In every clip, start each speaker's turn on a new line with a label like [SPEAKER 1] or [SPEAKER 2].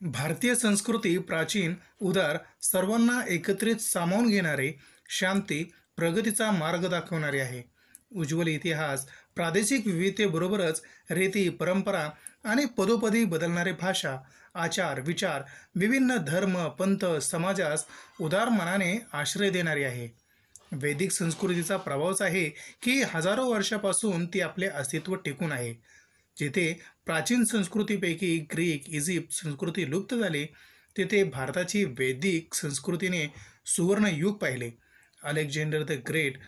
[SPEAKER 1] भारतीय संस्कृती प्राचीन, उदार, सर्वांना एकत्रित सामावून घेणारे, शांती, प्रगतीचा मार्ग दाखवणारे आहे. उज्ज्वल इतिहास, प्रादेशिक विविधतेबरोबरच रीती, परंपरा आणि पदोपदी बदलणारे भाषा, आचार, विचार, विभिन्न धर्म, पंथ, समाजास उदार मनाने आश्रय देणारी आहे. वैदिक संस्कृतीचा प्रभावच आहे की हजारो वर्षापासून ती आपले अस्तित्व टिकून आहे. जिथे प्राचीन संस्कृतीपैकी ग्रीक, इजिप्त संस्कृती लुप्त झाली, तिथे भारताची वैदिक संस्कृतीने सुवर्ण युग पाहिले. Alexander the great,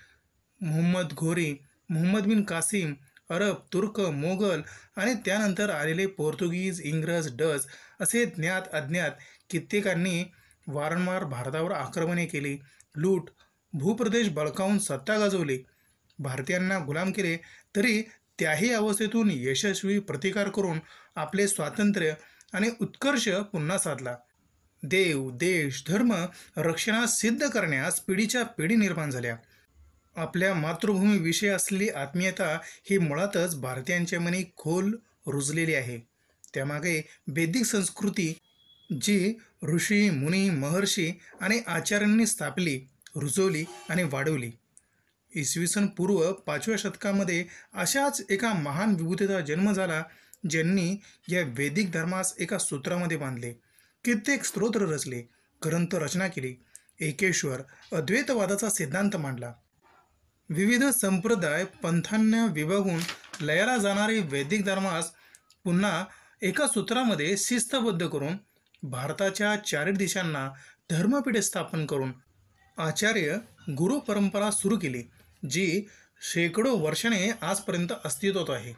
[SPEAKER 1] Muhammad Ghori, Muhammad bin Qasem, अरब, तुर्क, मोगल आणि त्यानंतर आलेले पोर्तुगीज, इंग्रज, डच असे ज्ञात अज्ञात कित्येकांनी वारंवार भारतावर आक्रमणे केली, लूट, भूप्रदेश बळकावून सत्ता गाजवली, भारतीयांना गुलाम केले, तरी त्याही अवस्थेतून यशस्वी प्रतिकार करून आपले स्वातंत्र्य आणि उत्कर्ष पुन्हा साधला. देव, देश, धर्म रक्षणास सिद्ध करण्यास पिढीच्या पिढी निर्माण झाल्या. आपल्या मातृभूमीविषयी असलेली आत्मीयता ही मुळातच भारतीयांच्या मनी खोल रुजलेली आहे. त्यामागे वैदिक संस्कृती जी ऋषी, मुनी, महर्षी आणि आचार्यांनी स्थापली, रुजवली आणि वाढवली. इसवी सन पूर्व 5व्या शतकामध्ये अशाच एका महान विभूतीचा जन्म झाला, ज्यांनी या वैदिक धर्मास एका सूत्रामध्ये बांधले, कित्येक स्तोत्र रचले, ग्रंथ रचना केली, एकेश्वर अद्वैतवादाचा सिद्धांत मांडला. विविध संप्रदाय पंथांना विभागून लयाला जाणारे वैदिक धर्मास पुन्हा एका सूत्रामध्ये शिस्तबद्ध करून भारताच्या चारी दिशांना धर्मपीठे स्थापन करून आचार्य गुरु परंपरा सुरू केली, जी शेकडो वर्षाने आजपर्यंत अस्तित्वात आहे.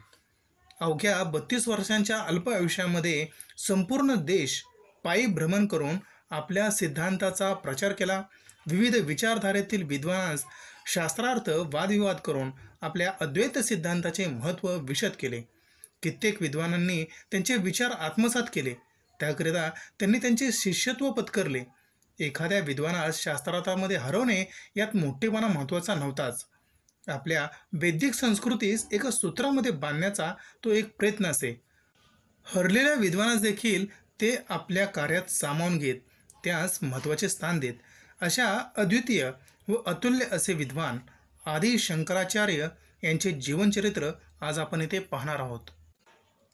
[SPEAKER 1] अवघ्या 32 वर्षांच्या अल्प आयुष्यामध्ये संपूर्ण देश पायी भ्रमण करून आपल्या सिद्धांताचा प्रचार केला. विविध विचारधारेतील विद्वानांस शास्त्रार्थ वादविवाद करून आपल्या अद्वैत सिद्धांताचे महत्त्व विशद केले. कित्येक विद्वानांनी त्यांचे विचार आत्मसात केले. त्याकरिता त्यांनी त्यांचे शिष्यत्व पत्करले. एखाद्या विद्वानास शास्त्रार्थामध्ये हरवणे यात मोठेपणा महत्त्वाचा नव्हताच. आपल्या वैदिक संस्कृतीस एका सूत्रामध्ये बांधण्याचा तो एक प्रयत्न असे. हरलेल्या विद्वानास देखील ते आपल्या कार्यात सामावून घेत, त्यास महत्त्वाचे स्थान देत. अशा अद्वितीय व अतुल्य असे विद्वान आदी शंकराचार्य यांचे जीवनचरित्र आज आपण इथे पाहणार आहोत.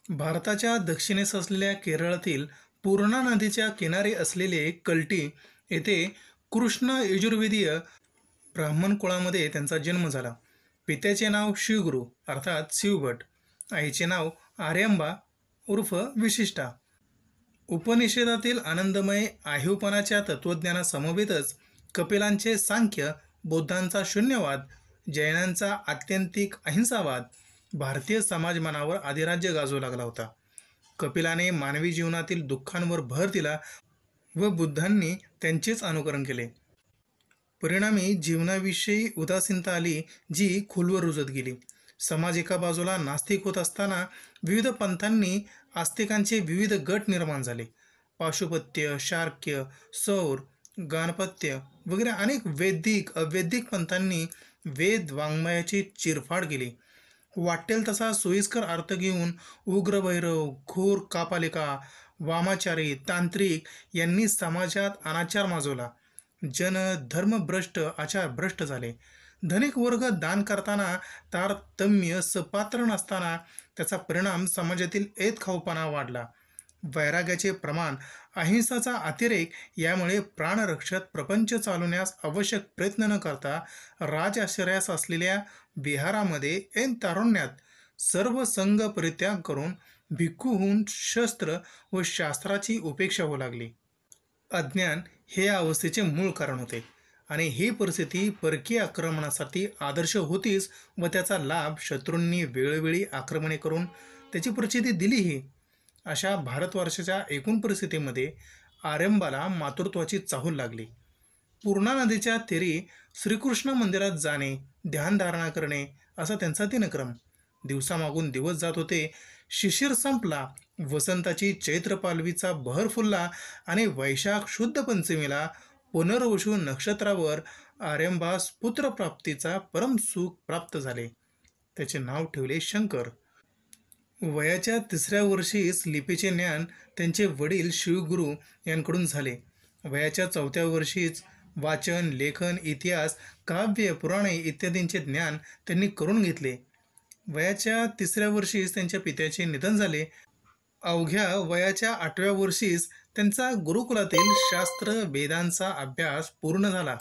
[SPEAKER 1] भारताच्या दक्षिणेस असलेल्या केरळातील पूर्णा नदीच्या किनारी असलेले कल्टी येथे कृष्ण यजुर्वेदीय ब्राह्मण कुळामध्ये त्यांचा जन्म झाला. पित्याचे नाव शिवगुरु अर्थात शिवभट, आईचे नाव आर्यांबा उर्फ विशिष्टा. उपनिषेधातील आनंदमय आहिवपणाच्या तत्त्वज्ञानासमवेतच कपिलांचे सांख्य, बौद्धांचा शून्यवाद, जैनांचा आत्यंतिक अहिंसावाद भारतीय समाजमनावर अधिराज्य गाजवू लागला होता. कपिलाने मानवी जीवनातील दुःखांवर भर दिला व बुद्धांनी त्यांचेच अनुकरण केले. परिणामी जीवनाविषयी उदासीनता आली, जी खोलवर रुजत गेली. समाज एका बाजूला नास्तिक होत असताना विविध पंथांनी आस्तिकांचे विविध गट निर्माण झाले. पाशुपत्य, शार्क्य, सौर, गाणपत्य वगैरे अनेक वैदिक अवैदिक पंथांनी वेद वाङ्मयाची चिरफाड केली. वाटेल तसा सोयीस्कर अर्थ घेऊन उग्रभैरव, घोर कापालिका, वामाचारी, तांत्रिक यांनी समाजात अनाचार माजवला. जन धर्मभ्रष्ट, आचारभ्रष्ट झाले. धनिक वर्ग दान करताना तारतम्य सपात्र नसताना त्याचा परिणाम समाजातील ऐतखाऊपणा वाढला. वैराग्याचे प्रमाण, अहिंसाचा अतिरेक यामुळे प्राणरक्षक प्रपंच चालवण्यास आवश्यक प्रयत्न न करता राजआश्रयास असलेल्या बिहारामध्ये ऐन तारुण्यात सर्व संघ परित्याग करून भिक्खू होऊन शस्त्र व शास्त्राची उपेक्षा होऊ लागली. अज्ञान हे या अवस्थेचे मूळ कारण होते आणि ही परिस्थिती परकीय आक्रमणासाठी आदर्श होतीच व त्याचा लाभ शत्रूंनी वेळोवेळी आक्रमणे करून त्याची प्रचिती दिलीही. अशा भारतवर्षाच्या एकूण परिस्थितीमध्ये आरंभाला मातृत्वाची चाहूल लागली. पूर्णा नदीच्या तीरी श्रीकृष्ण मंदिरात जाणे, ध्यानधारणा करणे असा त्यांचा दिनक्रम. दिवसामागून दिवस जात होते. शिशिर संपला. वसंताची चैत्र पालवीचा बहर फुलला आणि वैशाख शुद्ध पंचमीला पुनर्वसू नक्षत्रावर आरंभास पुत्रप्राप्तीचा परम सुख प्राप्त झाले. त्याचे नाव ठेवले शंकर. वयाच्या 3ऱ्या वर्षीच लिपीचे ज्ञान त्यांचे वडील शिवगुरू यांकडून झाले. वयाच्या 4थ्या वर्षीच वाचन, लेखन, इतिहास, काव्य, पुराणे इत्यादींचे ज्ञान त्यांनी करून घेतले. वयाच्या 3ऱ्या वर्षीच त्यांच्या पित्याचे निधन झाले. अवघ्या वयाच्या 8व्या वर्षीच त्यांचा गुरुकुलातील शास्त्र वेदांचा अभ्यास पूर्ण झाला.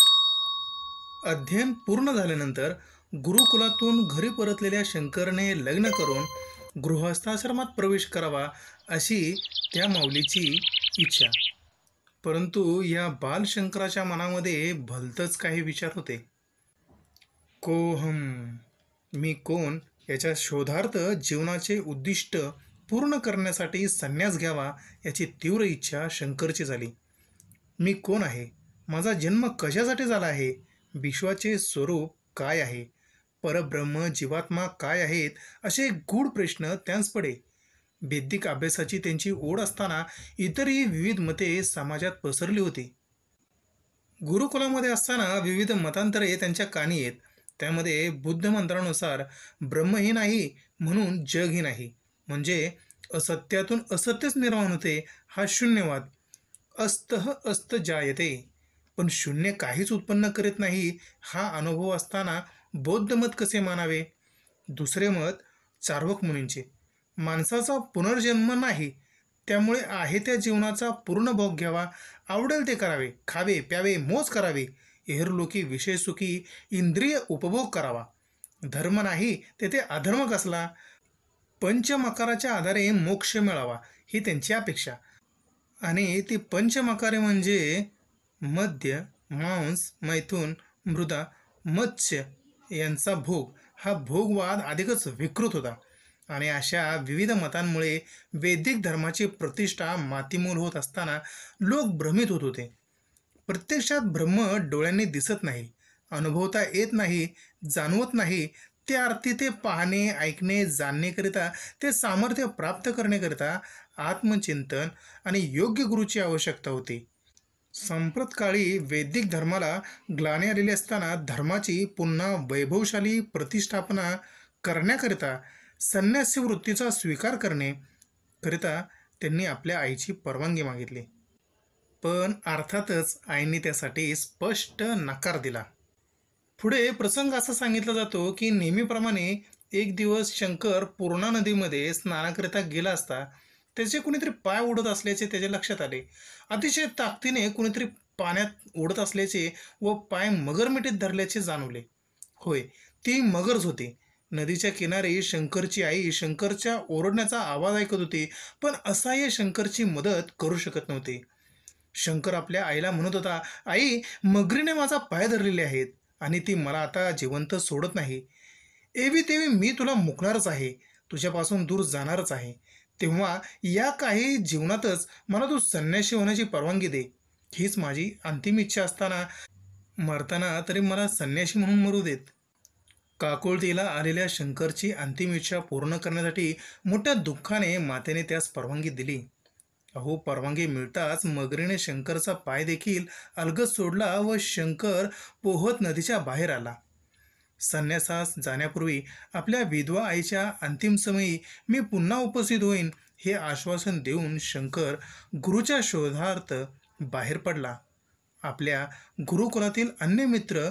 [SPEAKER 1] अध्ययन पूर्ण झाल्यानंतर गुरुकुलातून घरी परतलेल्या शंकरने लग्न करून गृहस्थाश्रमात प्रवेश करावा अशी त्या माऊलीची इच्छा. परंतु या बालशंकराच्या मनामध्ये भलतंच काही विचार होते. कोहम, मी कोण याच्या शोधार्थ जीवनाचे उद्दिष्ट पूर्ण करण्यासाठी संन्यास घ्यावा याची तीव्र इच्छा शंकरची झाली. मी कोण आहे? माझा जन्म कशासाठी झाला आहे? विश्वाचे स्वरूप काय आहे? परब्रह्म, जीवात्मा काय आहेत? असे गूढ प्रश्न त्यांस पडे. वैदिक अभ्यासाची त्यांची ओढ असताना इतरही विविध मते समाजात पसरली होती. गुरुकुलामध्ये असताना विविध मतांतरे त्यांच्या कानी येत. त्यामध्ये बुद्ध मंत्रानुसार ब्रह्मही नाही म्हणून जगही नाही, म्हणजे असत्यातून असत्यच निर्माण होते हा शून्यवाद. अस्तः अस्त जायते, पण शून्य काहीच उत्पन्न करीत नाही हा अनुभव असताना बौद्ध मत कसे मानावे? दुसरे मत चार्वक मुनींचे, माणसाचा पुनर्जन्म नाही, त्यामुळे आहे त्या जीवनाचा पूर्ण भोग घ्यावा, आवडेल ते करावे, खावे प्यावे मोज करावे, इहरलोकी विषय सुखी इंद्रिय उपभोग करावा. धर्म नाही तेथे अधर्म कसला? पंचमकाराच्या आधारे मोक्ष मिळावा ही त्यांची अपेक्षा. आणि ती पंचमकारे म्हणजे मद्य, मांस, मैथून, मृदा, मत्स्य यांचा भोग. हा भोगवाद अधिकच विकृत होता आणि अशा विविध मतांमुळे वैदिक धर्माची प्रतिष्ठा मातीमोल होत असताना लोक भ्रमित होत होते. प्रत्यक्षात ब्रह्म डोळ्यांनी दिसत नाही, अनुभवता येत नाही, जाणवत नाही. त्या अर्थी ते पाहणे, ऐकणे, जाणण्याकरिता, ते सामर्थ्य प्राप्त करण्याकरिता आत्मचिंतन आणि योग्य गुरुची आवश्यकता होती. सांप्रत काळी वैदिक धर्माला ग्लानी आलेली असताना धर्माची पुन्हा वैभवशाली प्रतिष्ठापना करण्याकरिता संन्यासी वृत्तीचा स्वीकार करणे करिता त्यांनी आपल्या आईची परवानगी मागितली. पण अर्थातच आईने त्यासाठी स्पष्ट नकार दिला. पुढे प्रसंग असा सांगितला जातो की नेहमीप्रमाणे एक दिवस शंकर पूर्णा नदीमध्ये स्नानाकरिता गेला असता त्याचे कुणीतरी पाय ओढत असल्याचे त्याच्या लक्षात आले. अतिशय ताकदीने कुणीतरी पाण्यात ओढत असल्याचे व पाय मगरमिठीत धरल्याचे जाणवले. होय, ती मगरच होती. नदीच्या किनारी शंकरची आई शंकरच्या ओरडण्याचा आवाज ऐकत होती, पण असहाय्य शंकरची मदत करू शकत नव्हती. शंकर आपल्या आईला म्हणत होता, आई, मगरीने माझा पाय धरलेले आहेत आणि ती मला आता जिवंत सोडत नाही. एवी तेवी मी तुला मुकणारच आहे, तुझ्यापासून दूर जाणारच आहे. तेव्हा या काही जीवनातच मला तू संन्यासी होण्याची परवानगी दे. हीच माझी अंतिम इच्छा असताना मरताना तरी मला संन्यासी म्हणून मरू देत. काकुळतीला आलेल्या शंकरची अंतिम इच्छा पूर्ण करण्यासाठी मोठ्या दुःखाने मातेने त्यास परवानगी दिली. अहो, परवानगी मिळताच मगरीने शंकरचा पाय देखील अलगद सोडला व शंकर पोहत नदीच्या बाहेर आला. संन्यासास जाण्यापूर्वी आपल्या विधवा आईच्या अंतिम समयी मी पुन्हा उपस्थित होईन हे आश्वासन देऊन शंकर गुरुच्या शोधार्थ बाहेर पडला. आपल्या गुरुकुलातील अन्य मित्र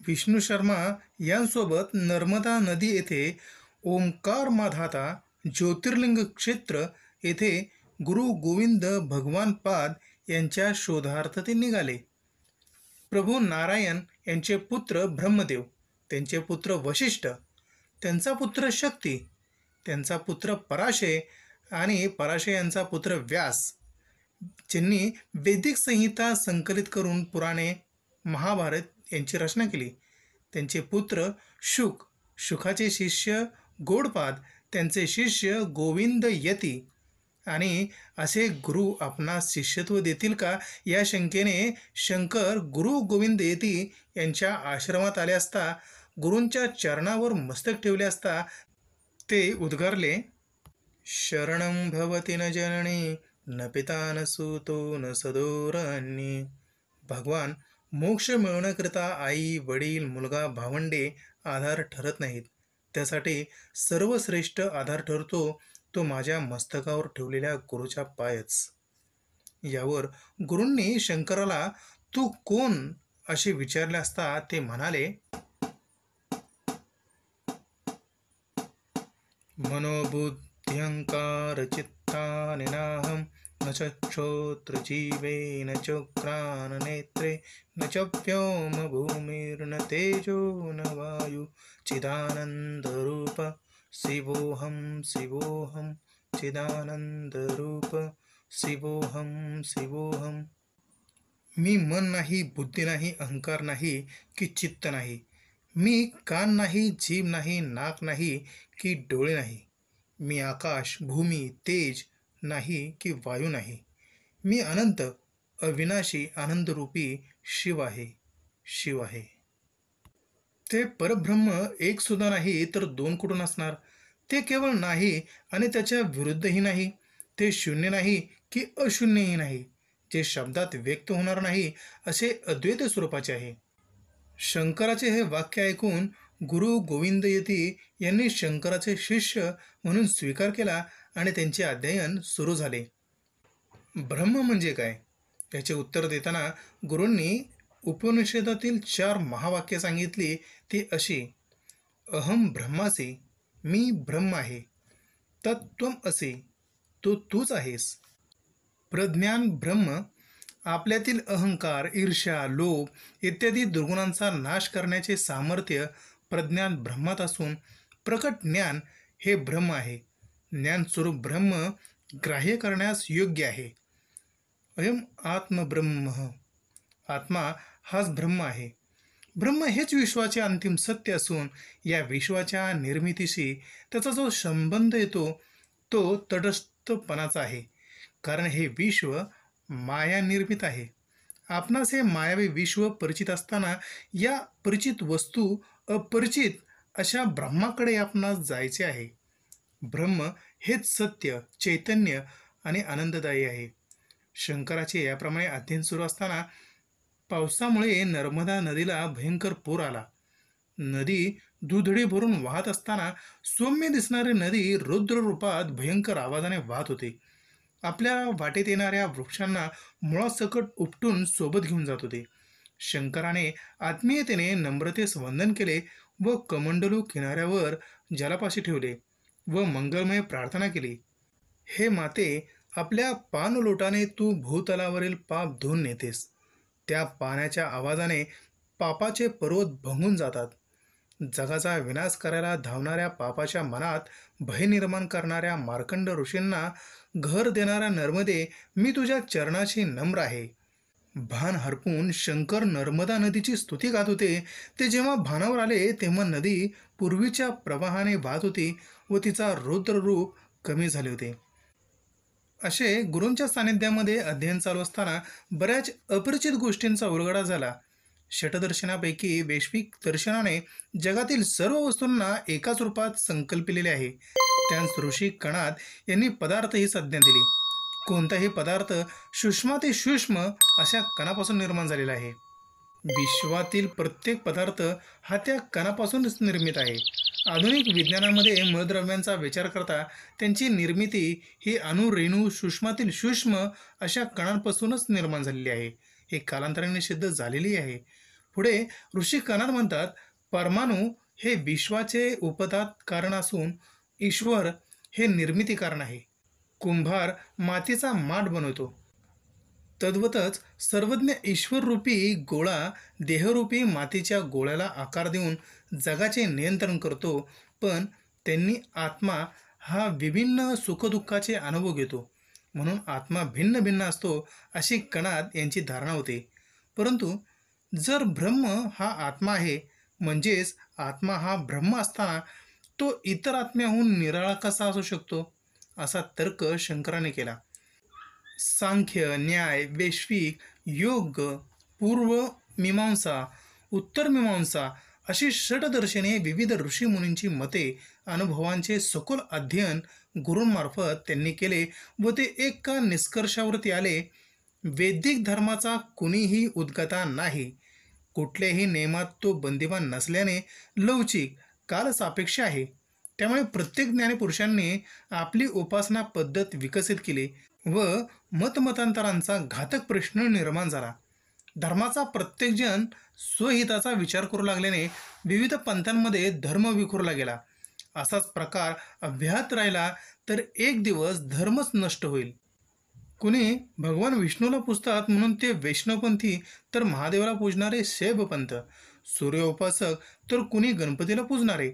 [SPEAKER 1] विष्णू शर्मा यांसोबत नर्मदा नदी येथे ओंकार माधाता ज्योतिर्लिंग क्षेत्र येथे गुरु गोविंद भगवान पाद यांच्या शोधार्थ ते निघाले. प्रभू नारायण यांचे पुत्र ब्रह्मदेव, त्यांचे पुत्र वशिष्ठ, त्यांचा पुत्र शक्ती, त्यांचा पुत्र पराशय आणि पराशय यांचा पुत्र व्यास, ज्यांनी वैदिक संहिता संकलित करून पुराणे, महाभारत यांची रचना केली. त्यांचे पुत्र शुक, शुकाचे शिष्य गौडपाद, त्यांचे शिष्य गोविंद यती. आणि असे गुरु आपणास शिष्यत्व देतील का या शंकेने शंकर गुरु गोविंद यती यांच्या आश्रमात आले असता, गुरूंच्या चरणावर मस्तक ठेवले असता ते उद्गारले, शरणं भवति न जननी न पिता न सुतो न सदोरन्यी. भगवान, मोक्ष मिळवण्याकरिता आई, वडील, मुलगा, भावंडे आधार ठरत नाहीत. त्यासाठी सर्वश्रेष्ठ आधार ठरतो तो माझ्या मस्तकावर ठेवलेल्या गुरुचा पायच. यावर गुरूंनी शंकराला तू कोण असे विचारले असता ते म्हणाले, मनोबुद्ध्यंकार चित्तानिनाहम न च श्रोत्रजीवे न च घ्राणनेत्रे न च व्योम भूमिर्न तेजो न वायु चिदानंदरूप शिवोऽहं शिवोऽहं चिदानंदरूप शिवोऽहं शिवोऽहं. मी मन नाही, बुद्धी नाही, अहंकार नाही की चित्त नाही. मी कान नाही, जीभ नाही, नाक नाही की डोळे नाही. मी आकाश, भूमी, तेज नाही की वायू नाही. मी अनंत, अविनाशी, आनंदरूपी शिव आहे, शिव आहे. ते परब्रह्म एक सुद्धा नाही तर दोन कुठून असणार? ते केवळ नाही आणि त्याच्या विरुद्धही नाही. ते शून्य नाही की अशून्यही नाही. जे शब्दात व्यक्त होणार नाही असे अद्वैत स्वरूपाचे आहे. शंकराचे हे वाक्य ऐकून गुरु गोविंद यती यांनी शंकराचे शिष्य म्हणून स्वीकार केला आणि त्यांचे अध्ययन सुरू झाले. ब्रह्म म्हणजे काय याचे उत्तर देताना गुरूंनी उपनिषदातील 4 महावाक्य सांगितली. ती अशी: अहम ब्रह्मासी, मी ब्रह्म आहे. तत्त्वम असी, तो तूच आहेस. प्रज्ञान ब्रह्म, आपल्यातील अहंकार, ईर्ष्या, लोभ इत्यादी दुर्गुणांचा नाश करण्याचे सामर्थ्य प्रज्ञान ब्रह्मात असून प्रकट ज्ञान हे ब्रह्म आहे. ज्ञानस्वरूप ब्रह्म ग्राह्य करण्यास योग्य आहे. अयम आत्मब्रह्म, आत्मा हाच ब्रह्म आहे. ब्रह्म हेच विश्वाचे अंतिम सत्य असून या विश्वाच्या निर्मितीशी त्याचा जो संबंध येतो तो तटस्थपणाचा आहे. कारण हे विश्व माया निर्मित आहे. आपणास हे मायावी विश्व परिचित असताना या परिचित वस्तू अपरिचित अशा ब्रह्माकडे आपणास जायचे आहे. ब्रह्म हेच सत्य, चैतन्य आणि आनंददायी आहे. शंकराचे याप्रमाणे अध्ययन सुरू असताना पावसामुळे नर्मदा नदीला भयंकर पूर आला. नदी दुधडी भरून वाहत असताना सौम्य दिसणारी नदी रुद्र रूपात भयंकर आवाजाने वाहत होती. आपल्या वाटेत येणाऱ्या वृक्षांना मुळासकट उपटून सोबत घेऊन जात होते. शंकराने आत्मीयतेने नम्रतेस वंदन केले व कमंडलू किनाऱ्यावर जलापाशी ठेवले व मंगलमय प्रार्थना केली. हे माते, आपल्या पानलोटाने तू भूतलावरील पाप धुवून नेतेस. त्या पाण्याच्या आवाजाने पापाचे पर्वत भंगून जातात. जगाचा विनाश करायला धावणाऱ्या पापाच्या मनात भय निर्माण करणाऱ्या मार्कंड ऋषींना घर देणाऱ्या नर्मदे, मी तुझ्या चरणाशी नम्र आहे. भान हरपून शंकर नर्मदा नदीची स्तुती गात होते. ते जेव्हा भानावर आले तेव्हा नदी पूर्वीच्या प्रवाहाने वाहत होती व तिचा रौद्र रूप कमी झाले होते. असे गुरूंच्या सानिध्यामध्ये अध्ययन चालू असताना बऱ्याच अपरिचित गोष्टींचा उलगडा झाला. षटदर्शनापैकी वैश्विक दर्शनाने जगातील सर्व वस्तूंना एकाच रूपात संकल्पिलेले आहे. त्यास ऋषी कणाद यांनी पदार्थ ही संज्ञा दिली. कोणताही पदार्थ सूक्ष्माती सूक्ष्म अशा कणापासून निर्माण झालेला आहे. विश्वातील प्रत्येक पदार्थ हा त्या कणापासूनच निर्मित आहे. आधुनिक विज्ञानामध्ये मूलद्रव्यांचा विचार करता त्यांची निर्मिती ही अणु, रेणू, सूक्ष्मातील सूक्ष्म अशा कणांपासूनच निर्माण झालेली आहे. हे कालांतराने सिद्ध झालेली आहे. पुढे ऋषी कणाद म्हणतात, परमाणु हे विश्वाचे उपदात कारण असून ईश्वर हे निर्मिती कारण आहे. कुंभार मातीचा माठ बनवतो. तद्वतच सर्वज्ञ ईश्वररूपी गोळा देहरूपी मातीच्या गोळ्याला आकार देऊन जगाचे नियंत्रण करतो. पण त्यांनी आत्मा हा विभिन्न सुखदुःखाचे अनुभव घेतो म्हणून आत्मा भिन्न भिन्न असतो अशी कणाद यांची धारणा होते. परंतु जर ब्रह्म हा आत्मा आहे म्हणजेच आत्मा हा ब्रह्म असताना तो इतर आत्म्याहून निराळा कसा असू शकतो असा तर्क शंकराने केला. सांख्य, न्याय, वैश्विक, योग, पूर्व मीमांसा, उत्तर मीमांसा अशी षटदर्शने, विविध ऋषीमुनींची मते, अनुभवांचे सखोल अध्ययन गुरूंमार्फत त्यांनी केले व ते एका निष्कर्षावरती आले. वैदिक धर्माचा कुणीही उद्गता नाही. कुठल्याही नियमात तो बंदिवान नसल्याने लवचिक, काल सापेक्ष आहे. त्यामुळे प्रत्येक ज्ञानीपुरुषांनी आपली उपासना पद्धत विकसित केली व मतमतांतरांचा घातक प्रश्न निर्माण झाला. धर्माचा प्रत्येकजण स्वहिताचा विचार करू लागल्याने विविध पंथांमध्ये धर्म विखुरला गेला. असाच प्रकार अव्याहत राहिला तर एक दिवस धर्मच नष्ट होईल. कुणी भगवान विष्णूला पुजतात म्हणून ते वैष्णवपंथी, तर महादेवाला पूजणारे शैवपंथ, सूर्योपासक तर कुणी गणपतीला पूजणारे,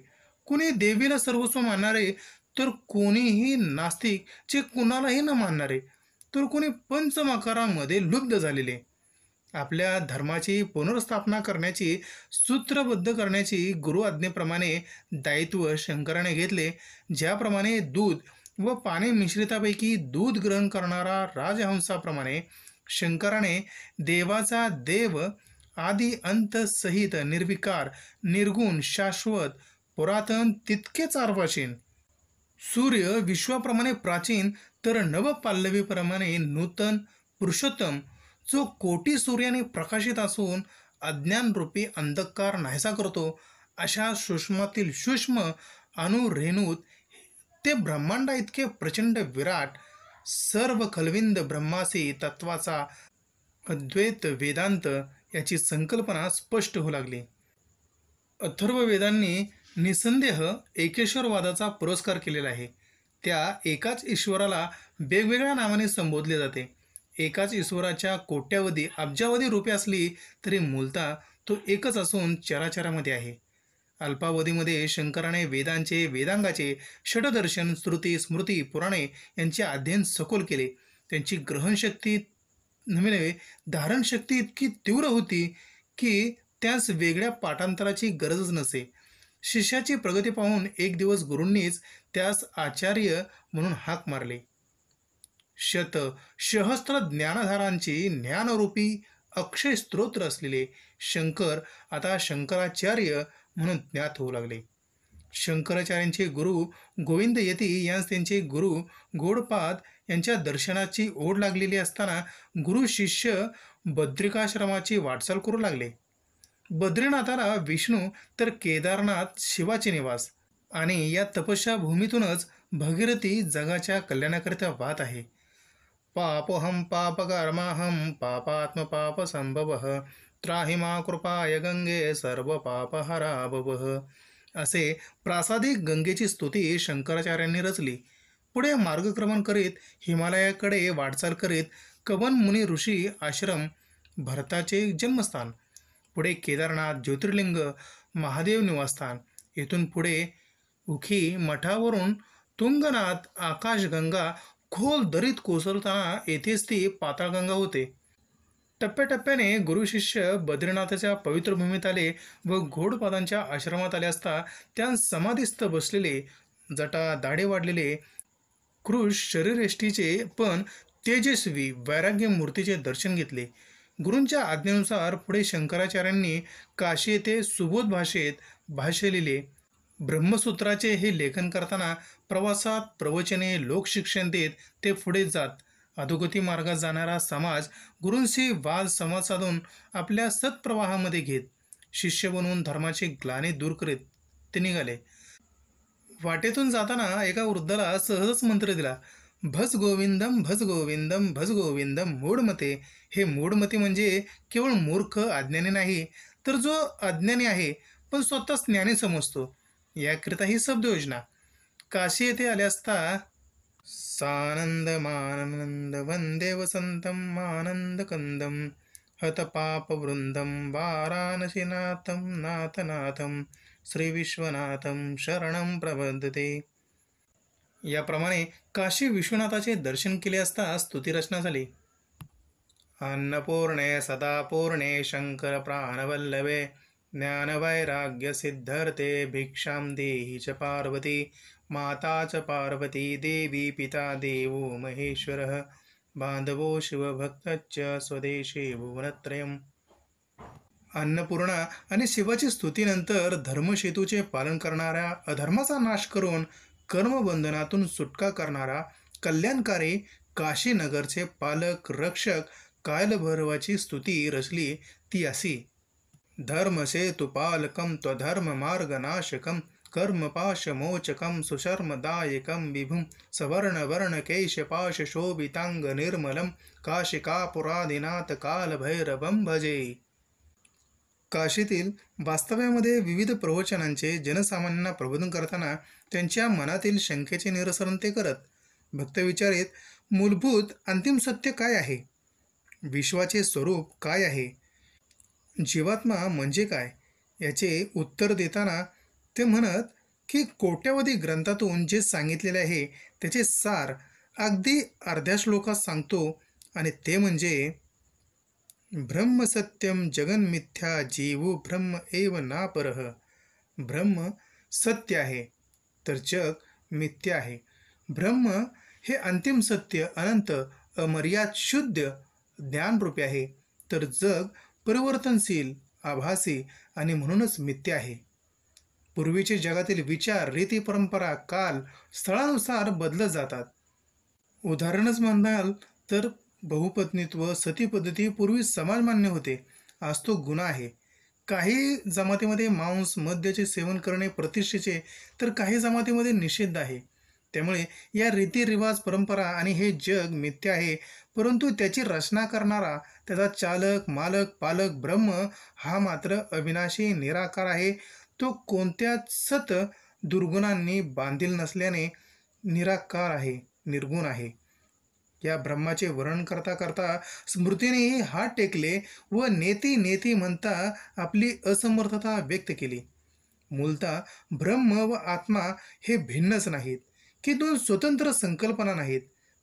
[SPEAKER 1] कुणी देवीला सर्वस्व मानणारे, तर कोणीही नास्तिक जे कुणालाही न मानणारे, तर कोणी पंचमकारांमध्ये लुब्ध झालेले. आपल्या धर्माची पुनर्स्थापना करण्याची, सूत्रबद्ध करण्याची गुरु आज्ञेप्रमाणे दायित्व शंकराने घेतले. ज्याप्रमाणे दूध व पाणी मिश्रितापैकी दूध ग्रहण करणारा राजहंसाप्रमाणे शंकराने देवाचा देव आदी अंत सहित निर्विकार, निर्गुण, शाश्वत, पुरातन तितकेच अर्वाचीन, सूर्य विश्वाप्रमाणे प्राचीन तर नवपाल्लवीप्रमाणे नूतन, पुरुषोत्तम, जो कोटी सूर्याने प्रकाशित असून अज्ञानरूपी अंधकार नाहीसा करतो, अशा सूक्ष्मातील सूक्ष्म अणुरेणूत ते ब्रह्मांडा इतके प्रचंड विराट, सर्व खलविंद ब्रह्मासी तत्वाचा अद्वैत वेदांत याची संकल्पना स्पष्ट होऊ लागली. अथर्ववेदांनी निसंदेह एकेश्वरवादाचा पुरस्कार केलेला आहे. त्या एकाच ईश्वराला वेगवेगळ्या नावाने संबोधले जाते. एकाच ईश्वराच्या कोट्यावधी अब्जावधी रूपे असली तरी मूलतः तो एकच असून चराचरामध्ये आहे. अल्पावधीमध्ये शंकराने वेदांचे, वेदांगाचे, षडदर्शन, श्रुती, स्मृती, पुराणे यांचे अध्ययन सखोल केले. त्यांची ग्रहणशक्ती नव्हे धारणशक्ती इतकी तीव्र होती की त्यास वेगळ्या पाठांतराची गरजच नसे. शिष्याची प्रगती पाहून एक दिवस गुरूंनीच त्यास आचार्य म्हणून हाक मारले. सहस्त्र ज्ञानधारांची ज्ञानरूपी अक्षय स्तोत्र असलेले शंकर आता शंकराचार्य म्हणून ज्ञात होऊ लागले. शंकराचार्यांचे गुरु गोविंद यती यांस त्यांचे गुरु गौडपाद यांच्या दर्शनाची ओढ लागलेली असताना गुरु शिष्य बद्रिकाश्रमाची वाटचाल करू लागले. बद्रीनाथाला विष्णू तर केदारनाथ शिवाचे निवास, आणि या तपस्या भूमीतूनच भगीरथी जगाच्या कल्याणाकरिता वाहत आहे. पापोहम पापकर्माहम पापात्म पाप संभवः त्राहि मा कृपाय गंगे सर्व पापहरा भवः, असे प्रासादिक गंगेची स्तुती शंकराचार्यांनी रचली. पुढे मार्गक्रमण करीत हिमालयाकडे वाटचाल करीत कवन मुनी ऋषी आश्रम, भरताचे जन्मस्थान, पुढे केदारनाथ ज्योतिर्लिंग, महादेव निवासस्थान, येथून पुढे उखी मठावरून तुंगनाथ, आकाशगंगा, खोल दरीत कोसळताना येथेच ती पाताळगंगा होते. टप्प्याटप्प्याने गुरु शिष्य बद्रीनाथाच्या पवित्र भूमीत आले व घोडपादांच्या आश्रमात आले असता त्या समाधीस्थ बसलेले, जटा दाढे वाढलेले, कृश शरीरयष्टीचे पण तेजस्वी वैराग्य मूर्तीचे दर्शन घेतले. गुरूंच्या आज्ञेनुसार पुढे शंकराचार्यांनी काशी येथे सुबोध भाषेत भाष्य लिहिले. ब्रह्मसूत्राचे हे लेखन करताना प्रवासात प्रवचने, लोकशिक्षण देत ते पुढे जात अधोगती मार्गात जाणारा समाज गुरूंशी वाद संवाद साधून आपल्या सत्प्रवाहामध्ये घेत शिष्य बनवून धर्माची ग्लानी दूर करीत ते निघाले. वाटेतून जाताना एका वृद्धाला सहजच मंत्र दिला, भज गोविंदम भज गोविंदम भज गोविंदम मूढमते. हे मूढमती म्हणजे केवळ मूर्ख अज्ञानी नाही, तर जो अज्ञानी आहे पण स्वतःच ज्ञानी समजतो, याकरिता ही शब्दयोजना. काशी येथे आले असता सानंद मानंद वंदे वसंतम आनंद कंदम हत पाप वृंदम वाराणसीनाथम नाथनाथम श्री विश्वनाथम शरणम प्रबद्धते. याप्रमाणे काशी विश्वनाथाचे दर्शन केले असता स्तुतिरचना झाली. अन्नपूर्णे सदापूर्णे शंकर प्राणवल्लभे ज्ञानवैराग्य सिद्धर्थे भिक्षां देहि च पार्वती. माता च पार्वती देवी पिता देवो महेश्वरः बांधवो शिवभक्तश्च स्वदेशे भुवनत्रयम्. अन्नपूर्णा आणि शिवाची स्तुतीनंतर धर्मसेतूचे पालन करणाऱ्या, अधर्माचा नाश करून कर्मबंधनातून सुटका करणारा कल्याणकारी काशीनगरचे पालक रक्षक कालभैरवाची स्तुती रचली. ती अशी: धर्मसेतुपालकं त्वधर्म मार्गनाशकं कर्मपाशमोचकं सुशर्मदायकं विभुं सवर्णवर्णकेशपाशशोभिताङ्गनिर्मलं काशिकापुरादिनाथ कालभैरवं भजे. काशीतील वास्तव्यामध्ये विविध प्रवचनांचे जनसामान्यांना प्रबोधन करताना त्यांच्या मनातील शंकेचे निरसन ते करत. भक्त विचारित, मूलभूत अंतिम सत्य काय आहे? विश्वाचे स्वरूप काय आहे? जीवात्मा म्हणजे काय? याचे उत्तर देताना ते म्हणत की कोट्यावधी ग्रंथातून जे सांगितलेले आहे त्याचे सार अगदी अर्ध्या श्लोकात सांगतो, आणि ते म्हणजे ब्रह्म सत्यम जगन्मिथ्या जीवो ब्रह्म एव नापरः. ब्रह्म सत्य आहे तर जग मिथ्या आहे. ब्रह्म हे अंतिम सत्य, अनंत, अमर्याद, शुद्ध ज्ञानरूपी आहे, तर जग परिवर्तनशील, आभासी आणि म्हणूनच मिथ्या आहे. पूर्वीचे जगातील विचार, रीती, परंपरा, काल, स्थळानुसार बदलत जातात. उदाहरणच म्हणाल तर बहुपत्नीत्व, सती पद्धती पूर्वी समाजमान्य होते, आज तो गुन्हा आहे. काही जमातीमध्ये मांस मद्याचे सेवन करणे प्रतिष्ठेचे, तर काही जमातीमध्ये निषिद्ध आहे. त्यामुळे या रीतिरिवाज, परंपरा आणि हे जग मिथ्या आहे, परंतु त्याची रचना करणारा, त्याचा चालक, मालक, पालक ब्रह्म हा मात्र अविनाशी, निराकार आहे. तो कोणत्याच सत दुर्गुणांनी बांधील नसल्याने निराकार आहे, निर्गुण आहे. या ब्रह्माचे वर्णन करता करता स्मृतीनेही हात टेकले व नेती नेती म्हणता आपली असमर्थता व्यक्त केली. मूलतः ब्रह्म व आत्मा हे भिन्नच नाहीत, की दोन स्वतंत्र संकल्पना नाहीत,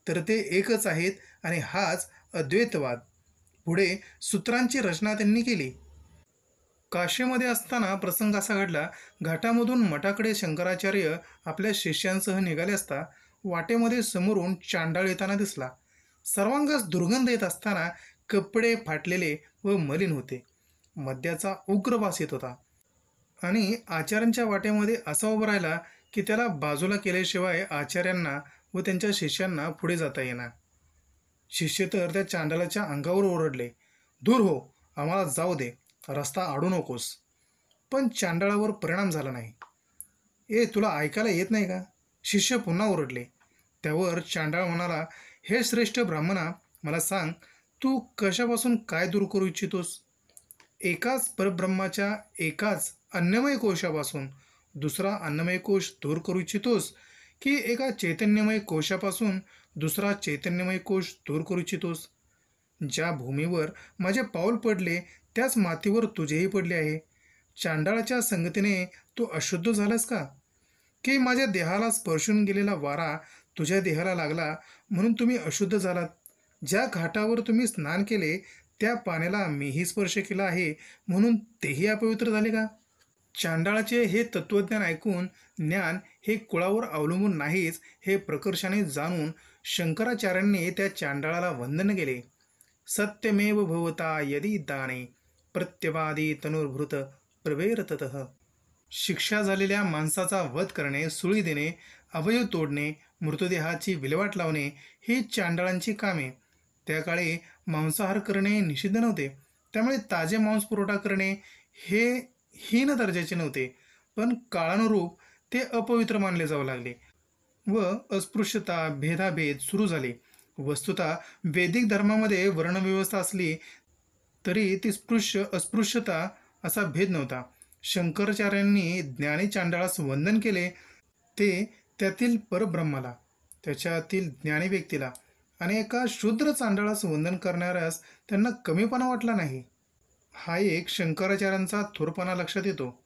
[SPEAKER 1] तर ते एकच आहेत, आणि हाच अद्वैतवाद. पुढे सूत्रांची रचना त्यांनी केली. काशीमध्ये असताना प्रसंग असा घडला. घाटामधून मठाकडे शंकराचार्य आपल्या शिष्यांसह निघाले असता वाटेमध्ये समोरून चांडाळ येताना दिसला. सर्वांगास दुर्गंध येत असताना कपडे फाटलेले व मलिन होते. मद्याचा उग्र वास येत होता, आणि आचार्यांच्या वाटेमध्ये असा उभा राहिला की त्याला बाजूला केल्याशिवाय आचार्यांना व त्यांच्या शिष्यांना पुढे जाता येणार. शिष्य तर त्या चांडालाच्या अंगावर ओरडले, दूर हो, आम्हाला जाऊ दे, रस्ता आडू नकोस. पण चांडाळावर परिणाम झाला नाही. ए, तुला ऐकायला येत नाही का? शिष्य पुन्हा ओरडले. त्यावर चांडाळ म्हणाला, हे श्रेष्ठ ब्राह्मणा, मला सांग, तू कशापासून काय दूर करू इच्छितोस? एकाच परब्रह्माच्या एकाच अन्नमय कोशापासून दुसरा अन्नमय कोश दूर करू इच्छितोस, की एका चैतन्यमय कोशापासून दुसरा चैतन्यमय कोश दूर करू इच्छितोस? ज्या भूमीवर माझे पाऊल पडले त्याच मातीवर तुझेही पडले आहे. चांडाळाच्या संगतीने तू अशुद्ध झालास का? की माझ्या देहाला स्पर्शून गेलेला वारा तुझ्या देहाला लागला म्हणून तुम्ही अशुद्ध झालात? ज्या घाटावर तुम्ही स्नान केले त्या पाण्याला मीही स्पर्श केला आहे म्हणून तेही अपवित्र झाले का? चांडाळाचे हे तत्त्वज्ञान ऐकून ज्ञान हे कुळावर अवलंबून नाहीच हे प्रकर्षाने जाणून शंकराचार्यांनी त्या चांडाळाला वंदन केले. सत्यमेव भवता यदि दाने प्रत्यवादी तनुर्भृत प्रवेरततः. शिक्षा झालेल्या माणसाचा वध करणे, सुळी देणे, अवयव तोडणे, मृतदेहाची विल्हेवाट लावणे ही चांडाळांची कामे. त्या काळी मांसाहार करणे निषिद्ध नव्हते, त्यामुळे ताजे मांस पुरवठा करणे हे हीन दर्जाचे नव्हते, पण काळानुरूप ते अपवित्र मानले जाऊ लागले व अस्पृश्यता, भेदाभेद सुरू झाले. वस्तुतः वैदिक धर्मामध्ये वर्णव्यवस्था असली तरी ती अस्पृश्यता असा भेद नव्हता. शंकराचार्यांनी ज्ञानी चांडाळास वंदन केले, ते त्यातील परब्रह्माला, त्याच्यातील ज्ञानी व्यक्तीला, आणि एका शूद्र चांडाळास वंदन करणाऱ्यास त्यांना कमीपणा वाटला नाही. हा एक शंकराचार्यांचा थोरपणा लक्षात येतो.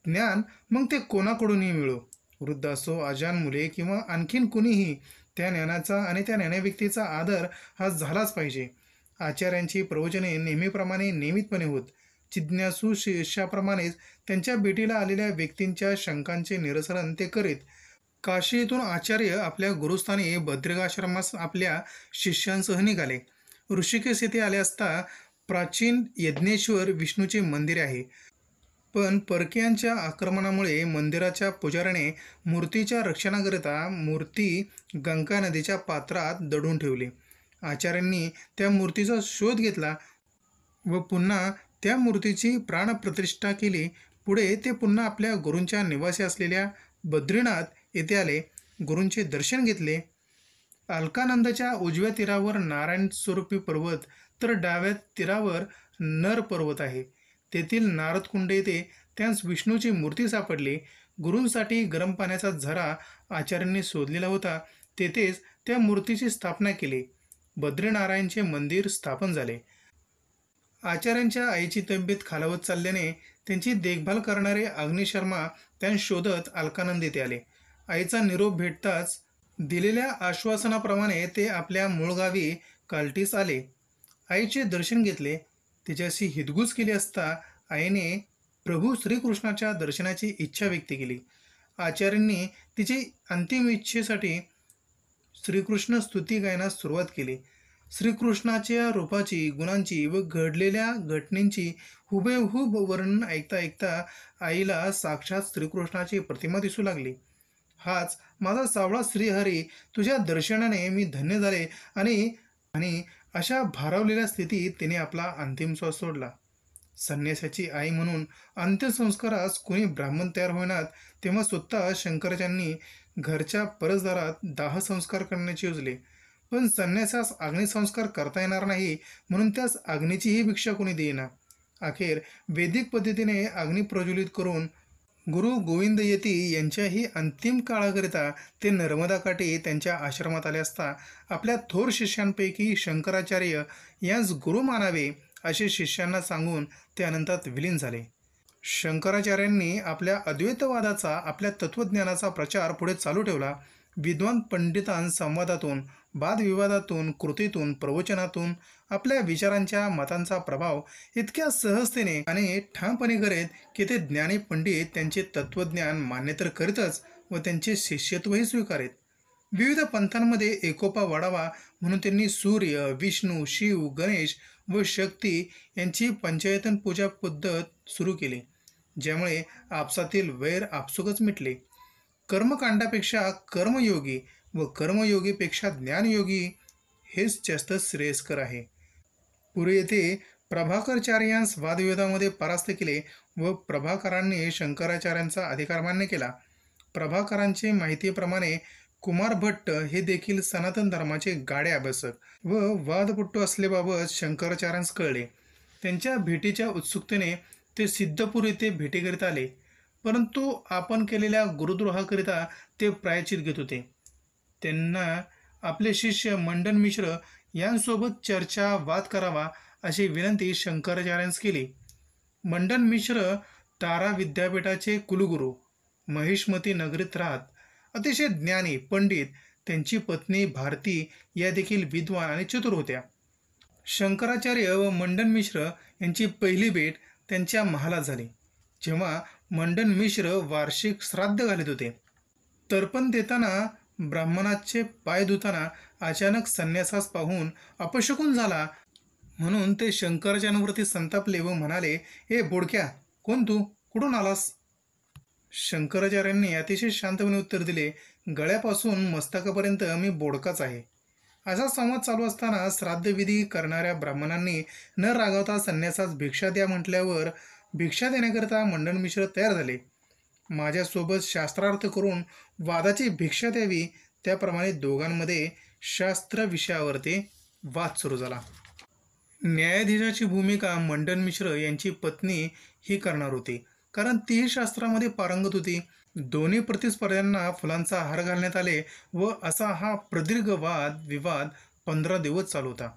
[SPEAKER 1] ज्ञान मग ते कोणाकडूनही मिळो, वृद्ध असो, अजान मुले किंवा आणखीन कुणीही, त्या ज्ञानाचा आणि त्या ज्ञानी व्यक्तीचा आदर हा झालाच पाहिजे. आचार्यांची प्रवचने नेहमीप्रमाणे नियमितपणे होत. जिज्ञासू शिष्याप्रमाणेच त्यांच्या भेटीला आलेल्या व्यक्तींच्या शंकांचे निरसन ते करीत. काशीतून आचार्य आपल्या गुरुस्थानी बद्रिकाश्रमास आपल्या शिष्यांसह निघाले. ऋषिकेश येथे आले असता प्राचीन यज्ञेश्वर विष्णूचे मंदिर आहे, पण परकीयांच्या आक्रमणामुळे मंदिराच्या पुजाऱ्याने मूर्तीच्या रक्षणाकरिता मूर्ती गंगा नदीच्या पात्रात दडून ठेवली. आचार्यांनी त्या मूर्तीचा शोध घेतला व पुन्हा त्या मूर्तीची प्राणप्रतिष्ठा केली, पुढे ते पुन्हा आपल्या गुरूंच्या निवासी असलेल्या बद्रीनाथ येथे आले. गुरूंचे दर्शन घेतले. अलकानंदाच्या उजव्या तीरावर नारायण स्वरूपी पर्वत तर डाव्या तीरावर नर पर्वत आहे. तेथील नारद कुंड येथे त्यास विष्णूची मूर्ती सापडली. गुरूंसाठी गरम पाण्याचा झरा आचार्यांनी शोधलेला होता. तेथेच त्या मूर्तीची स्थापना केली. बद्रीनारायणचे मंदिर स्थापन झाले. आचार्यांच्या आईची तब्येत खालावत चालल्याने त्यांची देखभाल करणारे अग्निशर्मा त्यांना शोधत अलकानंद येथे आले. आईचा निरोप भेटताच दिलेल्या आश्वासनाप्रमाणे ते आपल्या मूळ गावी कालटीस आले. आईचे दर्शन घेतले. तिच्याशी हितगुज केली असता आईने प्रभू श्रीकृष्णाच्या दर्शनाची इच्छा व्यक्त केली. आचार्यांनी तिची अंतिम इच्छेसाठी श्रीकृष्ण स्तुती गायनास सुरुवात केली. श्रीकृष्णाच्या रूपाची, गुणांची व घडलेल्या घटनेची हुबेहूब वर्णन ऐकता ऐकता आईला साक्षात श्रीकृष्णाची प्रतिमा दिसू लागली. हाच माझा सावळा श्रीहरी, तुझ्या दर्शनाने मी धन्य झाले. आणि आणि अशा भारावलेल्या स्थितीत तिने आपला अंतिम श्वास सोडला. संन्यासाची आई म्हणून अंत्यसंस्कारास कोणी ब्राह्मण तयार होईनात तेव्हा स्वतः शंकराचार्यांनी घरच्या परसदारात दाहसंस्कार करण्याचे योजले. पण संन्यासास अग्निसंस्कार करता येणार नाही म्हणून त्यास अग्नीचीही भिक्षा कोणी देईना. अखेर वैदिक पद्धतीने अग्नी प्रज्वलित करून गुरु गोविंद यती यांच्याही अंतिम काळाकरिता ते नर्मदा काठी त्यांच्या आश्रमात आले असता आपल्या थोर शिष्यांपैकी शंकराचार्य यांस गुरु मानावे असे शिष्यांना सांगून ते अनंतात विलीन झाले. शंकराचार्यांनी आपल्या अद्वैतवादाचा, आपल्या तत्त्वज्ञानाचा प्रचार पुढे चालू ठेवला. विद्वान पंडितां संवादातून, वादविवादातून, कृतीतून, प्रवचनातून आपल्या विचारांच्या, मतांचा प्रभाव इतक्या सहजतेने आणि ठामपणे करीत की ते ज्ञानी पंडित त्यांचे तत्त्वज्ञान मान्य तर करीतच व त्यांचे शिष्यत्वही स्वीकारीत. विविध पंथांमध्ये एकोपा वाढावा म्हणून त्यांनी सूर्य, विष्णू, शिव, गणेश व शक्ती यांची पंचायतन पूजा पद्धत सुरू केली, ज्यामुळे आपसातील वैर आपसुकच मिटले. कर्मकांडापेक्षा कर्मयोगी व कर्मयोगीपेक्षा ज्ञानयोगी हेच जास्त श्रेयस्कर आहे. पुढे येथे प्रभाकराचार्यांस वादविवादामध्ये परास्त केले व प्रभाकरांनी शंकराचार्यांचा अधिकार मान्य केला. प्रभाकरांचे माहितीप्रमाणे कुमार भट्ट हे देखील सनातन धर्माचे गाढे अभ्यासक व वादपट्टू असल्याबाबत शंकराचार्यांस कळले. त्यांच्या भेटीच्या उत्सुकतेने ते सिद्धपूर येथे भेटीकरिता आले, परंतु आपण केलेल्या गुरुद्रोहाकरिता ते प्रायचित घेत होते. त्यांना आपले शिष्य मंडन मिश्र यांसोबत चर्चा वाद करावा अशी विनंती शंकराचार्यांस केली. मंडन मिश्र तारा विद्यापीठाचे कुलगुरू, महिष्मती नगरीत राहत अतिशय ज्ञानी पंडित. त्यांची पत्नी भारती या देखील विद्वान आणि चतुर होत्या. शंकराचार्य व मंडन मिश्र यांची पहिली भेट त्यांच्या महालात झाली, जेव्हा मंडन मिश्र वार्षिक श्राद्ध घालीत होते. तर्पण देताना ब्राह्मणाचे पाय धुताना अचानक संन्यासास पाहून अपशकुन झाला म्हणून ते शंकराचार्यांवरती संतापले व म्हणाले, ए बोडक्या, कोण तू, कुठून आलास? शंकराचार्यांनी अतिशय शांतपणे उत्तर दिले, गळ्यापासून मस्तकापर्यंत मी बोडकाच आहे. असा संवाद चालू असताना श्राद्धविधी करणाऱ्या ब्राह्मणांनी न रागवता संन्यासास भिक्षा द्या म्हटल्यावर भिक्षा देण्याकरिता मंडन मिश्र तयार झाले. माझ्यासोबत शास्त्रार्थ करून वादाची भिक्षा द्यावी, त्याप्रमाणे दोघांमध्ये शास्त्र विषयावरती वाद सुरू झाला. न्यायाधीशाची भूमिका मंडन मिश्र यांची पत्नी ही करणार होती, कारण तीही शास्त्रामध्ये पारंगत होती. दोन्ही प्रतिस्पर्ध्यांना फुलांचा हार घालण्यात आले व असा हा प्रदीर्घ वाद विवाद 15 दिवस चालू होता.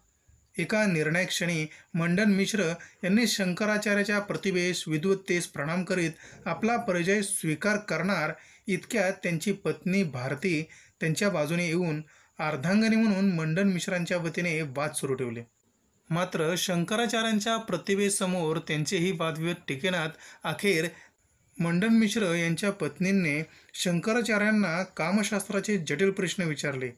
[SPEAKER 1] एका निर्णायक क्षणी मंडन मिश्र यांनी शंकराचार्याच्या प्रतिभेस, विद्वत्तेस प्रणाम करीत आपला पराजय स्वीकार करणार इतक्यात त्यांची पत्नी भारती त्यांच्या बाजूने येऊन अर्धांगिनी म्हणून मंडन मिश्रांच्या वतीने वाद सुरू ठेवले. मात्र शंकराचार्यांच्या प्रतिभेसमोर त्यांचेही वादविवाद टिकेनात. अखेर मंडन मिश्र यांच्या पत्नींनी शंकराचार्यांना कामशास्त्राचे जटिल प्रश्न विचारले.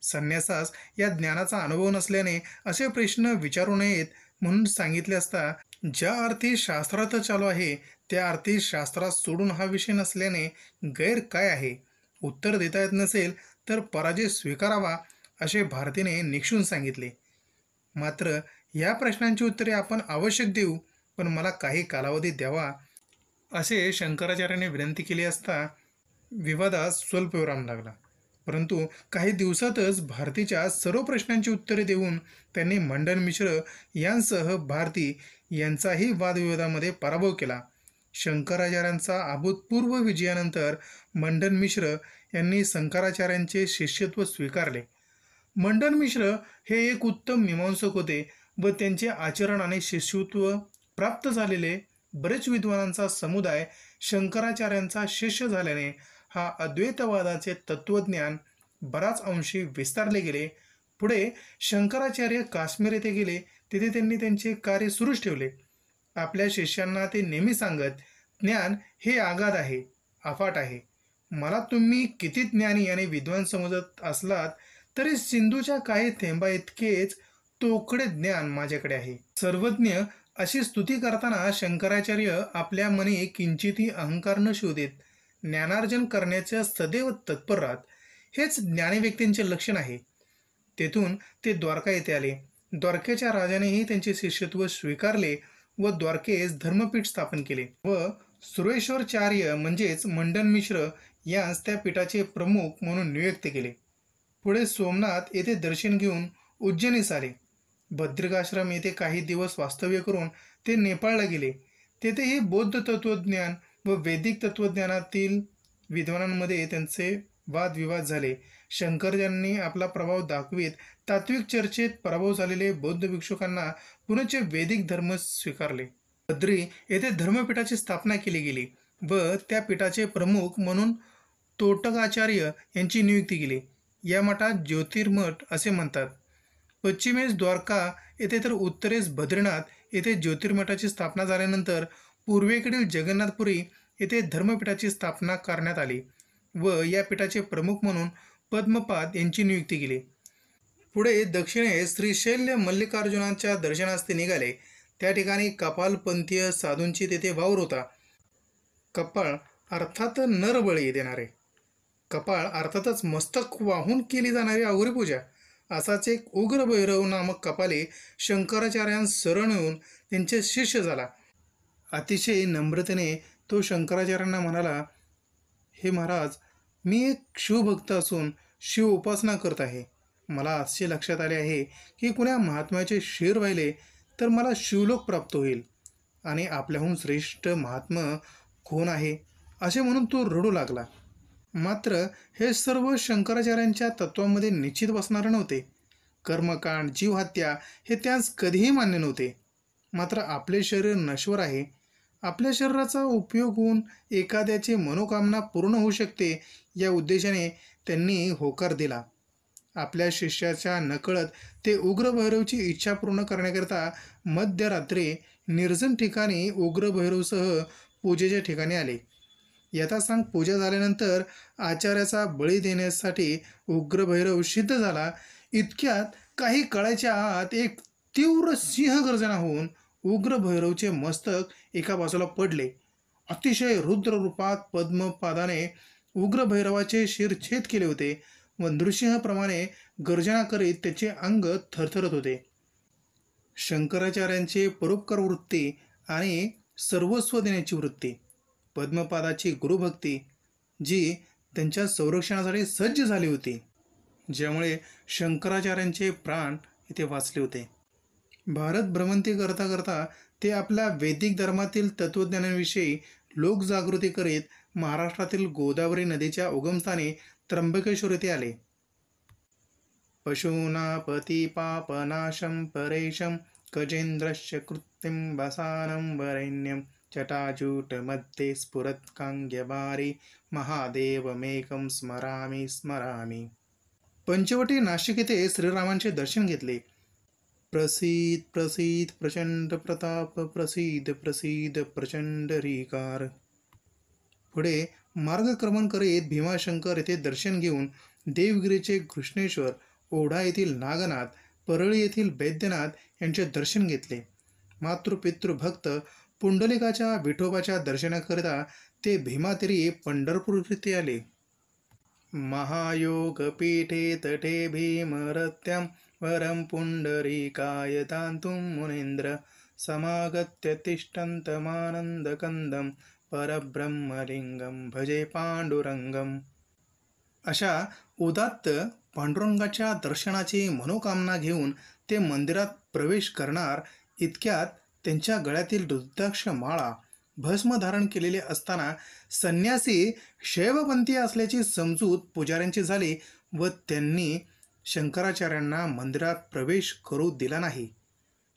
[SPEAKER 1] संन्यासास या ज्ञानाचा अनुभव नसल्याने असे प्रश्न विचारू नयेत म्हणून सांगितले असता, ज्या अर्थी शास्त्रार्थ चालू आहे त्या अर्थी शास्त्रात सोडून हा विषय नसल्याने गैर काय आहे, उत्तर देता येत नसेल तर पराजय स्वीकारावा असे भारतीने निक्षून सांगितले. मात्र या प्रश्नांची उत्तरे आपण आवश्यक देऊ, पण मला काही कालावधी द्यावा असे शंकराचार्यांनी विनंती केली असता विवादास स्वल्पविराम लागला. परंतु काही दिवसातच भारतीच्या सर्व प्रश्नांची उत्तरे देऊन त्यांनी मंडन मिश्र यांसह भारती यांचाही वादविवादामध्ये पराभव केला. शंकराचार्यांचा अभूतपूर्व विजयानंतर मंडन मिश्र यांनी शंकराचार्यांचे शिष्यत्व स्वीकारले. मंडन मिश्र हे एक उत्तम मीमांसक होते व त्यांचे आचरण आणि शिष्यत्व प्राप्त झालेले बरेच विद्वानांचा समुदाय शंकराचार्यांचा शिष्य झाल्याने हा अद्वैतवादाचे तत्त्वज्ञान बराच अंशी विस्तारले गेले. पुढे शंकराचार्य काश्मीर येथे गेले. तिथे त्यांनी त्यांचे कार्य सुरूच ठेवले. आपल्या शिष्यांना ते नेहमी सांगत, ज्ञान हे आगाध आहे, अफाट आहे. मला तुम्ही किती ज्ञानी आणि विद्वान समजत असलात तरी सिंधूच्या काही थेंबा इतकेच तोकडे ज्ञान माझ्याकडे आहे. सर्वज्ञ अशी स्तुती करताना शंकराचार्य आपल्या मनी किंचितही अहंकार न शिवू देत ज्ञानार्जन करण्याच्या सदैव तत्पर राहत. हेच ज्ञानी व्यक्तींचे लक्षण आहे. तेथून ते द्वारका येथे आले. द्वारकेच्या राजानेही त्यांचे शिष्यत्व स्वीकारले व द्वारकेस धर्मपीठ स्थापन केले व सुरेश्वराचार्य म्हणजेच मंडन मिश्र यांस त्या पीठाचे प्रमुख म्हणून नियुक्त केले. पुढे सोमनाथ येथे दर्शन घेऊन उज्जैनीस आले. बद्रिकाश्रम येथे काही दिवस वास्तव्य करून ते नेपाळला गेले. तेथेही बौद्ध तत्त्वज्ञान व वैदिक तत्त्वज्ञानातील विद्वानांमध्ये त्यांचे वादविवाद झाले. शंकराचार्यांनी आपला प्रभाव दाखवित तात्विक चर्चेत पराभव झालेले बौद्ध भिक्षुकांना पुनश्च वैदिक धर्म स्वीकारले. बद्री येथे धर्मपीठाची स्थापना केली गेली व त्या पीठाचे प्रमुख म्हणून तोटकाचार्य यांची नियुक्ती केली. या मठात ज्योतिर्मठ असे म्हणतात. पश्चिमेस द्वारका येथे तर उत्तरेस बद्रीनाथ येथे ज्योतिर्मठाची स्थापना झाल्यानंतर पूर्वेकडील जगन्नाथपुरी येथे धर्मपीठाची स्थापना करण्यात आली व या पीठाचे प्रमुख म्हणून पद्मपाद यांची नियुक्ती केली. पुढे दक्षिणेस श्रीशैल्य मल्लिकार्जुनाच्या दर्शनास ते निघाले. त्या ठिकाणी कपालपंथीय साधूंची तेथे वावर होता. कपाळ अर्थात नरबळी देणारे, कपाळ अर्थातच मस्तक वाहून केली जाणारी अघोरी पूजा, असाच एक उग्र भैरव नामक कपाली शंकराचार्यांस शरण येऊन त्यांचे शिष्य झाला. अतिशय नम्रतेने तो शंकराचार्यांना म्हणाला, हे महाराज, मी एक शिवभक्त असून शिव उपासना करत आहे. मला असे लक्षात आले आहे की कुण्या महात्म्याचे शिर वाहिले तर मला शिवलोक प्राप्त होईल आणि आपल्याहून श्रेष्ठ महात्मा कोण आहे असे म्हणून तो रडू लागला. मात्र हे सर्व शंकराचार्यांच्या तत्वामध्ये निश्चित बसणारे नव्हते. कर्मकांड, जीवहत्या हे त्यास कधीही मान्य नव्हते. मात्र आपले शरीर नश्वर आहे, आपल्या शरीराचा उपयोग होऊन एखाद्याची मनोकामना पूर्ण होऊ शकते या उद्देशाने त्यांनी होकार दिला. आपल्या शिष्याच्या नकळत ते उग्र भैरवची इच्छा पूर्ण करण्याकरिता मध्यरात्री निर्जन ठिकाणी उग्र भैरवसह पूजेच्या ठिकाणी आले. यथासांग पूजा झाल्यानंतर आचार्याचा बळी देण्यासाठी उग्र भैरव सिद्ध झाला. इतक्यात काही काळाच्या आत एक तीव्र सिंहगर्जना होऊन उग्र भैरवचे मस्तक एका बाजूला पडले. अतिशय रुद्र रूपात पद्मपादाने उग्र भैरवाचे शिरछेद केले होते व नृसिंहप्रमाणे गर्जना करीत त्याचे अंग थरथरत होते. शंकराचार्यांचे परोपकार वृत्ती आणि सर्वस्व देण्याची वृत्ती, पद्मपादाची गुरुभक्ती जी त्यांच्या संरक्षणासाठी सज्ज झाली होती, ज्यामुळे शंकराचार्यांचे प्राण इथे वाचले होते. भारत भ्रमंती करता करता ते आपल्या वैदिक धर्मातील तत्त्वज्ञानाविषयी लोकजागृती करीत महाराष्ट्रातील गोदावरी नदीच्या उगमस्थानी त्र्यंबकेश्वर येथे आले. पशूनापती पापनाशं परेशं गजेंद्रस्य कृत्तिं वसानं वरेण्यं जटाजूटमध्ये स्फुरत्काङ्ग्यवारी महादेवमेकं स्मरामि स्मरामि. पंचवटी नाशिक येथे श्रीरामांचे दर्शन घेतले. प्रसीद प्रसीद प्रचंड प्रताप, प्रसीद प्रसीद प्रचंड रीकार. पुढे मार्गक्रमण करीत भीमाशंकर येथे दर्शन घेऊन देवगिरीचे कृष्णेश्वर, ओढा येथील नागनाथ, परळी येथील वैद्यनाथ यांचे दर्शन घेतले. मातृपितृभक्त पुंडलिकाच्या विठोबाच्या दर्शनाकरिता ते भीमातिरी पंढरपूर येथे आले. महायोगपीठे तटे भीमरत्यां वरं पुंडरीकाय दातुं मुनीन्द्र समागत्य तिष्ठन्तमानन्दकन्दं परब्रह्मलिंगम भजे पांडुरंगम. अशा उदात्त पांडुरंगाच्या दर्शनाची मनोकामना घेऊन ते मंदिरात प्रवेश करणार इतक्यात त्यांच्या गळ्यातील रुद्राक्ष माळा भस्म धारण केलेले असताना संन्यासी शैवपंथी असल्याची समजूत पुजाऱ्यांची झाली व त्यांनी शंकराचार्यांना मंदिरात प्रवेश करू दिला नाही.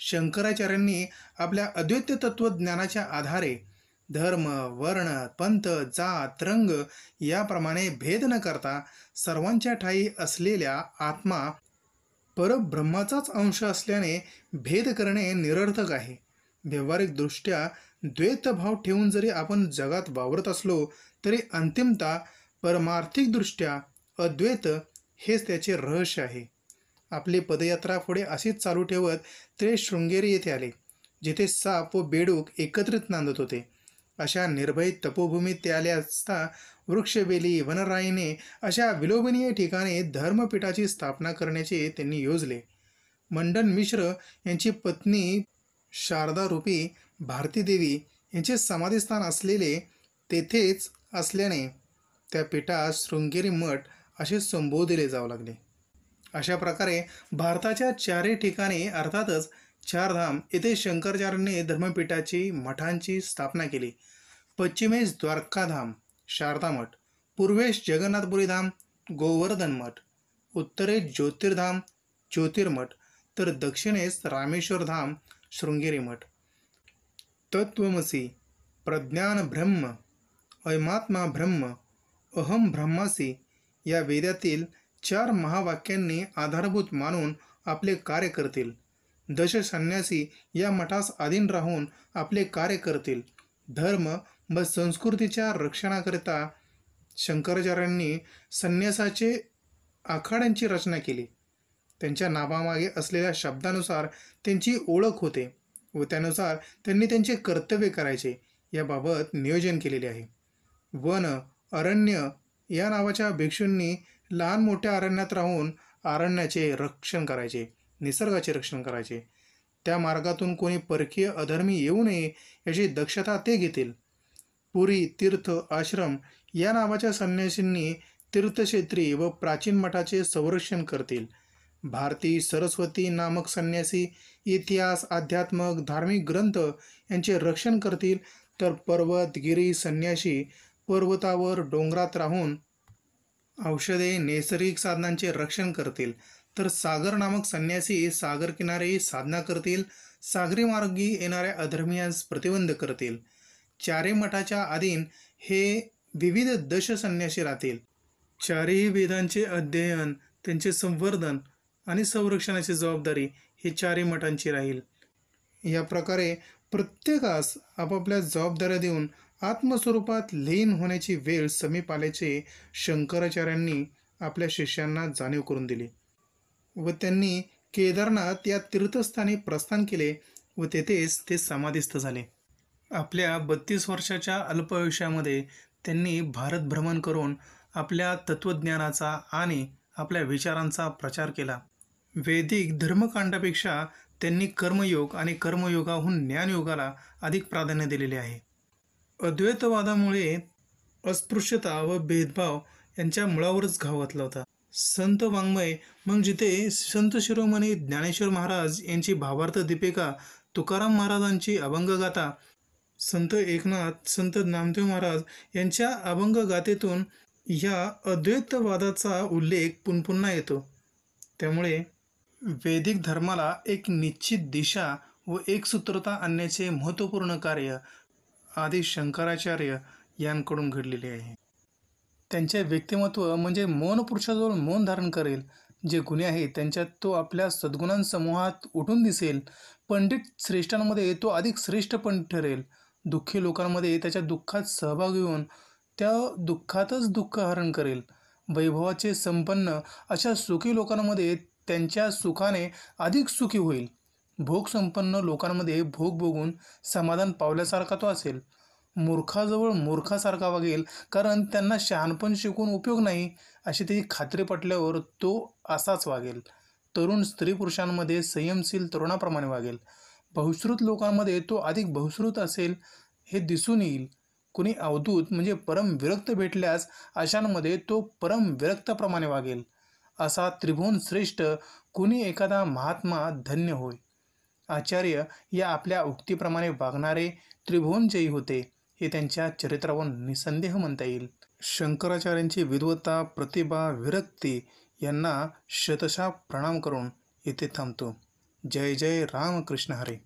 [SPEAKER 1] शंकराचार्यांनी आपल्या अद्वैत तत्वज्ञानाच्या आधारे धर्म, वर्ण, पंथ, जात, रंग याप्रमाणे भेद न करता सर्वांच्या ठायी असलेल्या आत्मा परब्रह्माचाच अंश असल्याने भेद करणे निरर्थक आहे. व्यावहारिकदृष्ट्या द्वैतभाव ठेवून जरी आपण जगात वावरत असलो तरी अंतिमता परमार्थिकदृष्ट्या अद्वैत हेच त्याचे रहस्य आहे. आपली पदयात्रा पुढे अशीच चालू ठेवत ते शृंगेरी येथे आले, जिथे साप व बेडूक एकत्रित नांदत होते. अशा निर्भय तपोभूमीत ते आले असता वृक्षवेली, वनराईने अशा विलोभनीय ठिकाणी धर्मपीठाची स्थापना करण्याचे त्यांनी योजले. मंडन मिश्र यांची पत्नी शारदारूपी भारतीदेवी यांचे समाधीस्थान असलेले तेथेच असल्याने त्या पीठास शृंगेरी मठ असे संबोधले जाऊ लागले. अशा प्रकारे भारताच्या चारही ठिकाणी अर्थातच चारधाम येथे शंकराचार्यांनी धर्मपीठाची मठांची स्थापना केली. पश्चिमेस द्वारकाधाम शारदा मठ, पूर्वेस जगन्नाथपुरी धाम गोवर्धन मठ, उत्तरेस ज्योतिर्धाम ज्योतिर्मठ तर दक्षिणेस रामेश्वर धाम शृंगेरी मठ. तत्वमसी, प्रज्ञान ब्रह्म, अयमात्मा ब्रह्म, अहम ब्रह्मासी या वेदातील 4 महावाक्यांनी आधारभूत मानून आपले कार्य करतील. दश संन्यासी या मठास अधीन राहून आपले कार्य करतील. धर्म व संस्कृतीच्या रक्षणाकरिता शंकराचार्यांनी संन्यासाचे आखाड्यांची रचना केली. त्यांच्या नावामागे असलेल्या शब्दानुसार त्यांची ओळख होते व त्यानुसार त्यांनी त्यांचे कर्तव्य करायचे याबाबत नियोजन केलेले आहे. वन, अरण्य या नावाच्या भिक्षूंनी लहान मोठ्या अरण्यात राहून अरण्याचे रक्षण करायचे, निसर्गाचे रक्षण करायचे. त्या मार्गातून कोणी परकीय अधर्मी येऊ नये याची दक्षता ते घेतील. पुरी, तीर्थ, आश्रम या नावाच्या संन्यासींनी तीर्थक्षेत्री व प्राचीन मठाचे संरक्षण करतील. भारती, सरस्वती नामक संन्यासी इतिहास, अध्यात्मक, धार्मिक ग्रंथ यांचे रक्षण करतील. तर पर्वत, गिरी संन्यासी पर्वतावर डोंगरात राहून औषधे, नैसर्गिक साधनांचे रक्षण करतील. तर सागर नामक संन्यासी सागर किनारे साधना करतील. सागरी मार्गी येणाऱ्या अधर्मियांस प्रतिबंध करतील. चारही मठाच्या अधीन हे विविध दश संन्यासी राहतील. चारही वेदांचे अध्ययन, त्यांचे संवर्धन आणि संरक्षणाची जबाबदारी ही चारही मठांची राहील. या प्रकारे प्रत्येकास आपापल्या जबाबदाऱ्या देऊन आत्मस्वरूपात लीन होण्याची वेळ समीप आल्याचे शंकराचार्यांनी आपल्या शिष्यांना जाणीव करून दिली व त्यांनी केदारनाथ या तीर्थस्थानी प्रस्थान केले व तेथेच ते समाधीस्थ झाले. आपल्या 32 वर्षाच्या अल्पायुष्यामध्ये त्यांनी भारत भ्रमण करून आपल्या तत्त्वज्ञानाचा आणि आपल्या विचारांचा प्रचार केला. वैदिक धर्मकांडापेक्षा त्यांनी कर्मयोग आणि कर्मयोगाहून ज्ञानयोगाला अधिक प्राधान्य दिलेले आहे. अद्वैतवादामुळे अस्पृश्यता व भेदभाव यांच्या मुळावरच घाव घातला होता. संत वाङ्मय मग जिथे संत शिरोमणी ज्ञानेश्वर महाराज यांची भावार्थ दीपिका, तुकाराम महाराजांची अभंगगाथा, संत एकनाथ, संत नामदेव महाराज यांच्या अभंगगाथेतून या अद्वैतवादाचा उल्लेख पुन्हा येतो. त्यामुळे वैदिक धर्माला एक निश्चित दिशा व एकसूत्रता आणण्याचे महत्त्वपूर्ण कार्य आदी शंकराचार्य यांकडून घडलेले आहे. त्यांचे व्यक्तिमत्व म्हणजे मौन पुरुषाजवळ मौन धारण करेल. जे गुन्हे आहेत त्यांच्यात तो आपल्या सद्गुणांसमूहात उठून दिसेल. पंडित श्रेष्ठांमध्ये तो अधिक श्रेष्ठ पंडित ठरेल. दुःखी लोकांमध्ये त्याच्या दुःखात सहभागी होऊन त्या दुःखातच दुःख हरण करेल. वैभवाचे संपन्न अशा सुखी लोकांमध्ये त्यांच्या सुखाने अधिक सुखी होईल. भोगसंपन्न लोकांमध्ये भोग भोगून समाधान पावल्यासारखा तो असेल. मूर्खाजवळ मूर्खासारखा वागेल, कारण त्यांना शहाणपण शिकून उपयोग नाही अशी त्याची खात्री पटल्यावर तो असाच वागेल. तरुण स्त्री पुरुषांमध्ये संयमशील तरुणाप्रमाणे वागेल. बहुश्रुत लोकांमध्ये तो अधिक बहुश्रुत असेल हे दिसून येईल. कुणी अवधूत म्हणजे परमविरक्त भेटल्यास अशांमध्ये तो परमविरक्ताप्रमाणे वागेल. असा त्रिभुवन श्रेष्ठ कुणी एखादा महात्मा धन्य होय. आचार्य या आपल्या उक्तीप्रमाणे वागणारे त्रिभुवनजयी होते हे त्यांच्या चरित्रावरून निसंदेह म्हणता येईल. शंकराचार्यांची विद्वत्ता, प्रतिभा, विरक्ती यांना शतशः प्रणाम करून येथे थांबतो. जय जय रामकृष्ण हरे.